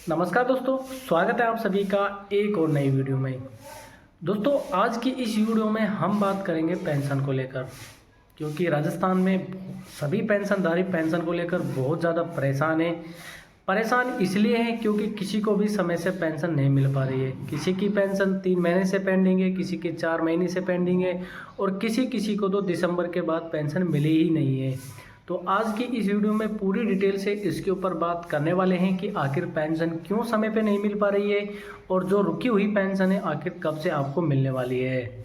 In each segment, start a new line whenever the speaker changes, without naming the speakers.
नमस्कार दोस्तों, स्वागत है आप सभी का एक और नई वीडियो में। दोस्तों, आज की इस वीडियो में हम बात करेंगे पेंशन को लेकर, क्योंकि राजस्थान में सभी पेंशनधारी पेंशन को लेकर बहुत ज़्यादा परेशान हैं। परेशान इसलिए हैं क्योंकि किसी को भी समय से पेंशन नहीं मिल पा रही है। किसी की पेंशन 3 महीने से पेंडिंग है, किसी की 4 महीने से पेंडिंग है और किसी किसी को तो दिसंबर के बाद पेंशन मिली ही नहीं है। तो आज की इस वीडियो में पूरी डिटेल से इसके ऊपर बात करने वाले हैं कि आखिर पेंशन क्यों समय पे नहीं मिल पा रही है और जो रुकी हुई पेंशन है आखिर कब से आपको मिलने वाली है।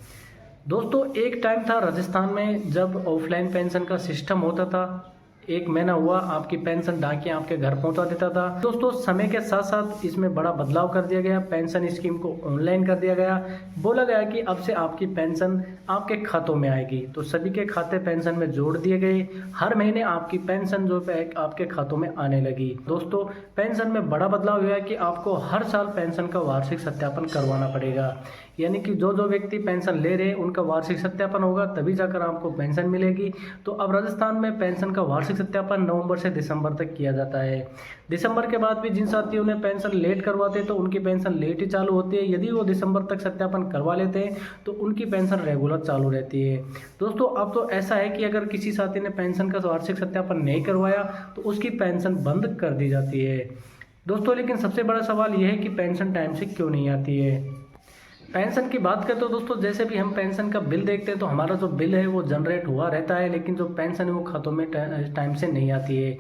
दोस्तों, एक टाइम था राजस्थान में जब ऑफलाइन पेंशन का सिस्टम होता था। 1 महीना हुआ आपकी पेंशन डाकिया आपके घर पहुंचा देता था। दोस्तों, समय के साथ साथ इसमें बड़ा बदलाव कर दिया गया, पेंशन स्कीम को ऑनलाइन कर दिया गया। बोला गया कि अब से आपकी पेंशन आपके खातों में आएगी, तो सभी के खाते पेंशन में जोड़ दिए गए। हर महीने आपकी पेंशन जो है आपके खातों में आने लगी। दोस्तों, पेंशन में बड़ा बदलाव हुआ कि आपको हर साल पेंशन का वार्षिक सत्यापन करवाना पड़ेगा, यानी कि जो व्यक्ति पेंशन ले रहे हैं उनका वार्षिक सत्यापन होगा तभी जाकर आपको पेंशन मिलेगी। तो अब राजस्थान में पेंशन का वार्षिक सत्यापन नवंबर से दिसंबर तक किया जाता है। दिसंबर के बाद भी जिन साथियों ने पेंशन लेट करवाते तो उनकी पेंशन लेट ही चालू होती है। यदि वो दिसंबर तक सत्यापन करवा लेते हैं तो उनकी पेंशन रेगुलर चालू रहती है। दोस्तों, अब तो ऐसा है कि अगर किसी साथी ने पेंशन का वार्षिक सत्यापन नहीं करवाया तो उसकी पेंशन बंद कर दी जाती है। दोस्तों, लेकिन सबसे बड़ा सवाल यह है कि पेंशन टाइम से क्यों नहीं आती है। पेंशन की बात करें तो दोस्तों, जैसे भी हम पेंशन का बिल देखते हैं तो हमारा जो बिल है वो जनरेट हुआ रहता है, लेकिन जो पेंशन है वो खातों में टाइम से नहीं आती है।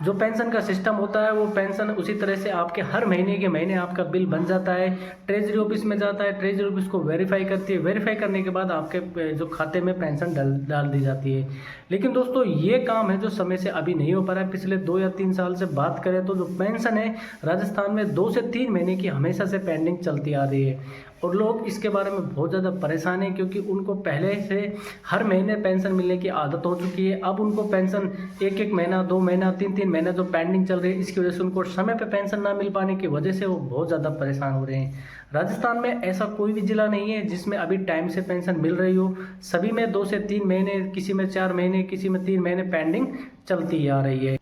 जो पेंशन का सिस्टम होता है वो पेंशन उसी तरह से आपके हर महीने के महीने आपका बिल बन जाता है, ट्रेजरी ऑफिस में जाता है, ट्रेजरी ऑफिस को वेरीफाई करती है, वेरीफाई करने के बाद आपके जो खाते में पेंशन डाल दी जाती है। लेकिन दोस्तों, ये काम है जो समय से अभी नहीं हो पा रहा है। पिछले 2 या 3 साल से बात करें तो जो पेंशन है राजस्थान में 2 से 3 महीने की हमेशा से पेंडिंग चलती आ रही है और लोग इसके बारे में बहुत ज़्यादा परेशान हैं, क्योंकि उनको पहले से हर महीने पेंशन मिलने की आदत हो चुकी है। अब उनको पेंशन 1-1 महीना, 2 महीना, 3-3 महीना जो पेंडिंग चल रही है, इसकी वजह से उनको समय पे पेंशन ना मिल पाने की वजह से वो बहुत ज़्यादा परेशान हो रहे हैं। राजस्थान में ऐसा कोई भी जिला नहीं है जिसमें अभी टाइम से पेंशन मिल रही हो। सभी में 2 से 3 महीने, किसी में 4 महीने, किसी में 3 महीने पेंडिंग चलती आ रही है।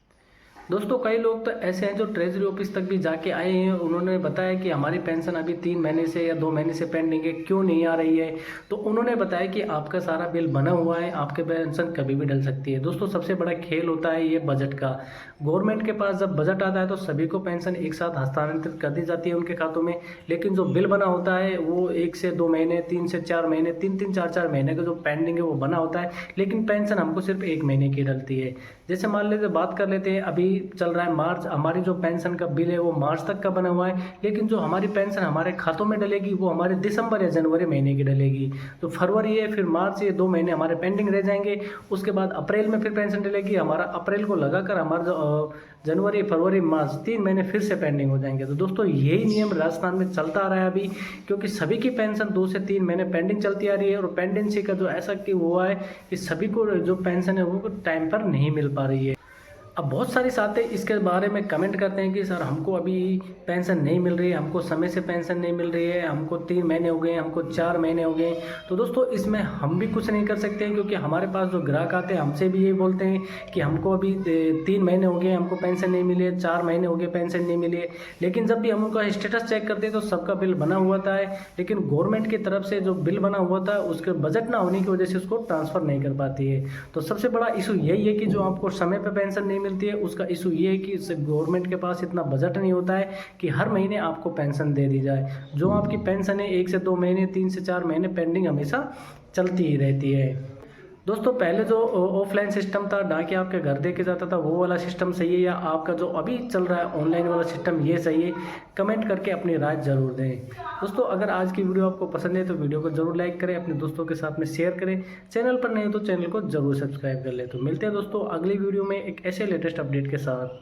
दोस्तों, कई लोग तो ऐसे हैं जो ट्रेजरी ऑफिस तक भी जाके आए हैं, उन्होंने बताया कि हमारी पेंशन अभी 3 महीने से या 2 महीने से पेंडिंग है, क्यों नहीं आ रही है। तो उन्होंने बताया कि आपका सारा बिल बना हुआ है, आपके पेंशन कभी भी डल सकती है। दोस्तों, सबसे बड़ा खेल होता है ये बजट का। गवर्नमेंट के पास जब बजट आता है तो सभी को पेंशन एक साथ हस्तांतरित कर दी जाती है उनके खातों में, लेकिन जो बिल बना होता है वो 1 से 2 महीने, 3 से 4 महीने, 3-3, 4-4 महीने का जो पेंडिंग है वो बना होता है, लेकिन पेंशन हमको सिर्फ 1 महीने की डलती है। जैसे मान लेते बात कर लेते हैं, अभी चल रहा है मार्च, हमारी जो पेंशन का बिल है वो मार्च तक का बना हुआ है, लेकिन जो हमारी पेंशन हमारे खातों में डलेगी वो हमारे दिसंबर या जनवरी महीने की डलेगी। तो फरवरी है, फिर मार्च, ये 2 महीने हमारे पेंडिंग रह जाएंगे। उसके बाद अप्रैल में फिर पेंशन डलेगी, हमारा अप्रैल को लगाकर हमारा जो जनवरी, फरवरी, मार्च 3 महीने फिर से पेंडिंग हो जाएंगे। तो दोस्तों, यही नियम राजस्थान में चलता आ रहा है अभी, क्योंकि सभी की पेंशन 2 से 3 महीने पेंडिंग चलती आ रही है और पेंडेंसी का जो ऐसा कि हुआ है कि सभी को जो पेंशन है वो टाइम पर नहीं मिल पा रही है। अब बहुत सारे साथी इसके बारे में कमेंट करते हैं कि सर हमको अभी पेंशन नहीं मिल रही है, हमको समय से पेंशन नहीं मिल रही है, हमको 3 महीने हो गए, हमको 4 महीने हो गए। तो दोस्तों, इसमें हम भी कुछ नहीं कर सकते हैं, क्योंकि हमारे पास जो ग्राहक आते हैं हमसे भी यही बोलते हैं कि हमको अभी 3 महीने हो गए, हमको पेंशन नहीं मिली है, 4 महीने हो गए पेंशन नहीं मिली है। लेकिन जब भी हम उनका स्टेटस चेक करते हैं तो सबका बिल बना हुआ था है, लेकिन गवर्नमेंट की तरफ से जो बिल बना हुआ था उसके बजट ना होने की वजह से उसको ट्रांसफ़र नहीं कर पाती है। तो सबसे बड़ा इशू यही है कि जो आपको समय पर पेंशन नहीं मिलती है, उसका इशू ये है कि गवर्नमेंट के पास इतना बजट नहीं होता है कि हर महीने आपको पेंशन दे दी जाए। जो आपकी पेंशन है 1 से 2 महीने, 3 से 4 महीने पेंडिंग हमेशा चलती ही रहती है। दोस्तों, पहले जो ऑफलाइन सिस्टम था, डाकिया आपके घर दे के जाता था, वो वाला सिस्टम सही है या आपका जो अभी चल रहा है ऑनलाइन वाला सिस्टम ये सही है? कमेंट करके अपनी राय जरूर दें। दोस्तों, अगर आज की वीडियो आपको पसंद है तो वीडियो को जरूर लाइक करें, अपने दोस्तों के साथ में शेयर करें। चैनल पर नहीं हो तो चैनल को जरूर सब्सक्राइब कर लें। तो मिलते हैं दोस्तों अगली वीडियो में एक ऐसे लेटेस्ट अपडेट के साथ।